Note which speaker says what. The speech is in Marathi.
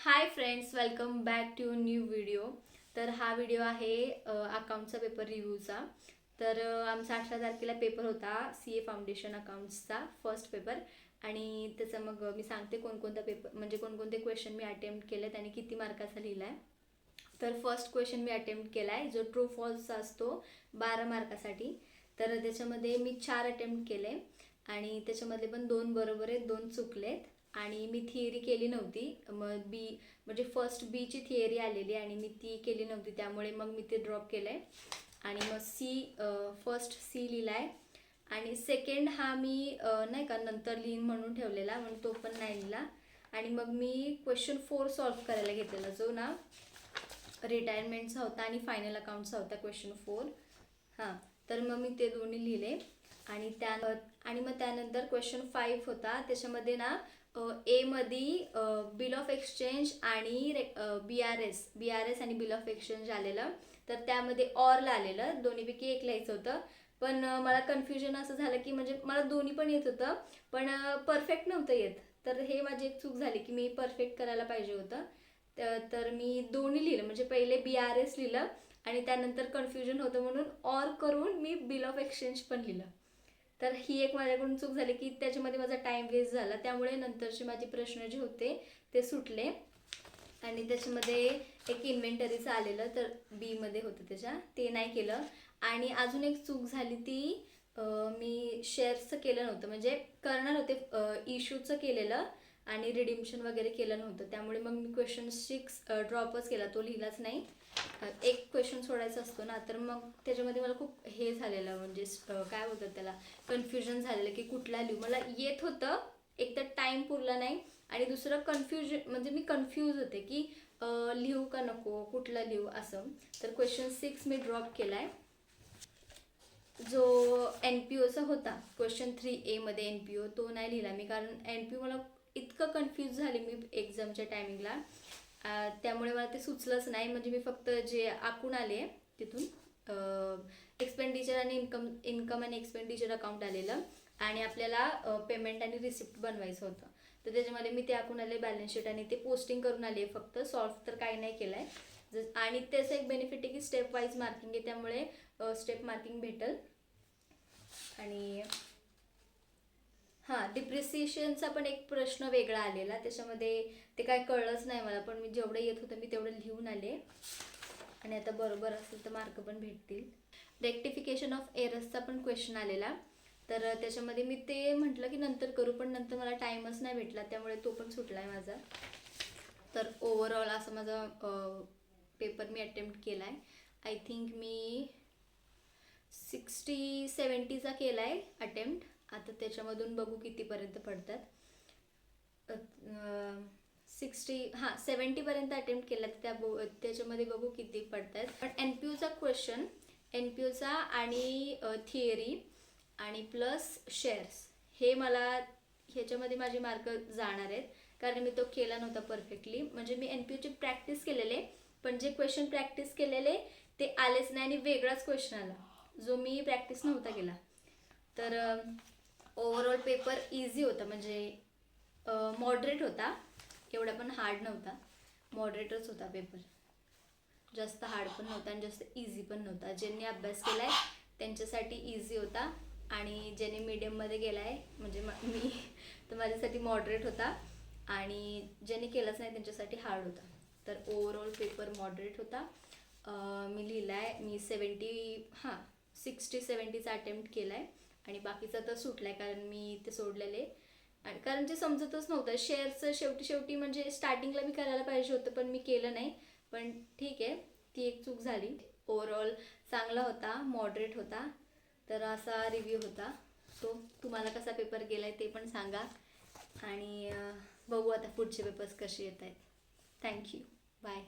Speaker 1: High friends, welcome back to new video. तर हा व्हिडिओ आहे अकाउंटचा पेपर रिव्ह्यूचा. तर आमचा 18 तारखेला पेपर होता CA फाउंडेशन अकाउंट्सचा फर्स्ट पेपर. आणि त्याचं मग मी सांगते कोणकोणता पेपर म्हणजे कोणकोणते क्वेश्चन मी अटेम्प्ट केलेत आणि किती मार्काचा लिहिला आहे. तर फर्स्ट क्वेश्चन मी अटेम्प्ट केला आहे जो ट्रू फॉल्सचा असतो 12 मार्कासाठी. तर त्याच्यामध्ये मी 4 अटेम्प्ट केले आणि त्याच्यामध्ये पण 2 बरोबर आहेत, 2 चुकलेत. आणि मी थिअरी केली नव्हती. मग बी म्हणजे फर्स्ट बीची थिअरी आलेली आणि मी ती केली नव्हती, त्यामुळे मग मी ते ड्रॉप केलं आहे. आणि मग फर्स्ट सी लिहिला आहे. आणि सेकंड हा मी नाही का नंतर लिहीन म्हणून ठेवलेला, म्हणून तो पण नाही लिहिला. आणि मग मी क्वेश्चन 4 सॉल्व्ह करायला घेतलेला, जो ना रिटायरमेंटचा होता आणि फायनल अकाउंटचा होता क्वेश्चन 4. हां, तर मग मी ते दोन्ही लिहिले. आणि मग त्यानंतर क्वेश्चन 5 होता. त्याच्यामध्ये ना मध्ये बिल ऑफ एक्सचेंज आणि बी आर एस आणि बिल ऑफ एक्सचेंज आलेलं. तर त्यामध्ये ऑरला आलेलं, दोन्हीपैकी एक लिहायचं होतं. पण मला कन्फ्युजन असं झालं की म्हणजे मला दोन्ही पण येत होतं, पण परफेक्ट नव्हतं येत. तर हे माझी एक चूक झाली की मी परफेक्ट करायला पाहिजे होतं. तर मी दोन्ही लिहिलं, म्हणजे पहिले BRS लिहिलं आणि त्यानंतर कन्फ्युजन होतं म्हणून ऑर करून मी बिल ऑफ एक्सचेंज पण लिहिलं. तर ही एक माझ्याकडून चूक झाली की त्याच्यामध्ये माझा टाईम वेस्ट झाला, त्यामुळे नंतरचे माझे प्रश्न जे होते ते सुटले. आणि त्याच्यामध्ये एक इन्व्हेंटरीचं आलेलं, तर बीमध्ये होतं त्याच्या, ते नाही केलं. आणि अजून एक चूक झाली ती मी शेअर्सचं केलं नव्हतं, म्हणजे करणार होते इश्यूचं केलेलं आणि रिडिम्शन वगैरे केलं नव्हतं. त्यामुळे मग मी क्वेश्चन 6 ड्रॉपच केला, तो लिहिलाच नाही. एक क्वेश्चन सोडायचा असतो ना, तर मग त्याच्यामध्ये मला खूप हे झालेलं, म्हणजे काय बोलतात त्याला, कन्फ्युजन झालेलं की कुठला लिहू. मला येत होतं, एक तर टाईम पुरला नाही आणि दुसरं कन्फ्युजन, म्हणजे मी कन्फ्यूज होते की लिहू का नको, कुठला लिहू असं. तर क्वेश्चन 6 मी ड्रॉप केला आहे. जो NPOचा होता क्वेश्चन 3A मध्ये NPO, तो नाही लिहिला मी, कारण NPO मला इतकं कन्फ्यूज झाले मी एक्झामच्या टायमिंगला. त्यामुळे मला ते सुचलंच नाही. म्हणजे मी फक्त जे आखून आले तिथून एक्सपेंडिचर आणि इन्कम आणि एक्सपेंडिचर अकाउंट आलेलं आणि आपल्याला पेमेंट आणि रिसिप्ट बनवायचं होतं. तर त्याच्यामध्ये मी ते आखून आले, बॅलन्स शीट आणि ते पोस्टिंग करून आले फक्त, सॉल्व्ह तर काही नाही केलं आहे. आणि त्याचं एक बेनिफिट आहे की स्टेप वाईज मार्किंग आहे, त्यामुळे स्टेप मार्किंग भेटेल. आणि हां, डिप्रिसिएशनचा पण एक प्रश्न वेगळा आलेला, त्याच्यामध्ये ते काय कळलंच नाही मला, पण मी जेवढं येत होतं मी तेवढं लिहून आले. आणि आता बरोबर असेल तर मार्क पण भेटतील. रेक्टिफिकेशन ऑफ एरर्सचा पण क्वेश्चन आलेला, तर त्याच्यामध्ये मी ते म्हटलं की नंतर करू, पण नंतर मला टाईमच नाही भेटला, त्यामुळे तो पण सुटला आहे माझा. तर ओव्हरऑल असं माझा पेपर मी अटेम्प्ट केला आहे. आय थिंक मी 60-70चा केला आहे अटेम्प्ट. आता त्याच्यामधून बघू कितीपर्यंत पडतात. 70पर्यंत अटेम्प्ट केला, त्याच्यामध्ये बघू किती पडतात. पण NPOचा आणि थिअरी आणि प्लस शेअर्स, हे मला ह्याच्यामध्ये माझे मार्क जाणार आहेत, कारण मी तो केला नव्हता परफेक्टली. म्हणजे मी NPOची प्रॅक्टिस केलेले, पण जे क्वेश्चन प्रॅक्टिस केलेले ते आलेच नाही आणि वेगळाच क्वेश्चन आला जो मी प्रॅक्टिस नव्हता केला. तर ओव्हरऑल पेपर इझी होता, म्हणजे मॉडरेट होता, एवढा पण हार्ड नव्हता, मॉडरेटच होता पेपर. जास्त हार्ड पण नव्हता आणि जास्त इझी पण नव्हता. ज्यांनी अभ्यास केला आहे त्यांच्यासाठी इझी होता आणि ज्यांनी मीडियममध्ये गेला आहे म्हणजे मी, तर माझ्यासाठी मॉडरेट होता. आणि ज्यांनी केलंच नाही त्यांच्यासाठी हार्ड होता. तर ओव्हरऑल पेपर मॉडरेट होता. मी लिहिला आहे, मी 60-70चा अटेम्प्ट केला आहे आणि बाकीचा तर सुटला आहे, कारण मी ते सोडलेले. आणि कारण ते समजतच नव्हतं शेअरचं, शेवटी म्हणजे स्टार्टिंगला मी करायला पाहिजे होतं, पण मी केलं नाही. पण ठीक आहे, ती एक चूक झाली. ओव्हरऑल चांगला होता, मॉडरेट होता. तर असा रिव्ह्यू होता. सो तुम्हाला कसा पेपर गेला आहे ते पण सांगा. आणि बघू आता पुढचे पेपर्स कसे येत आहेत. Thank you, bye.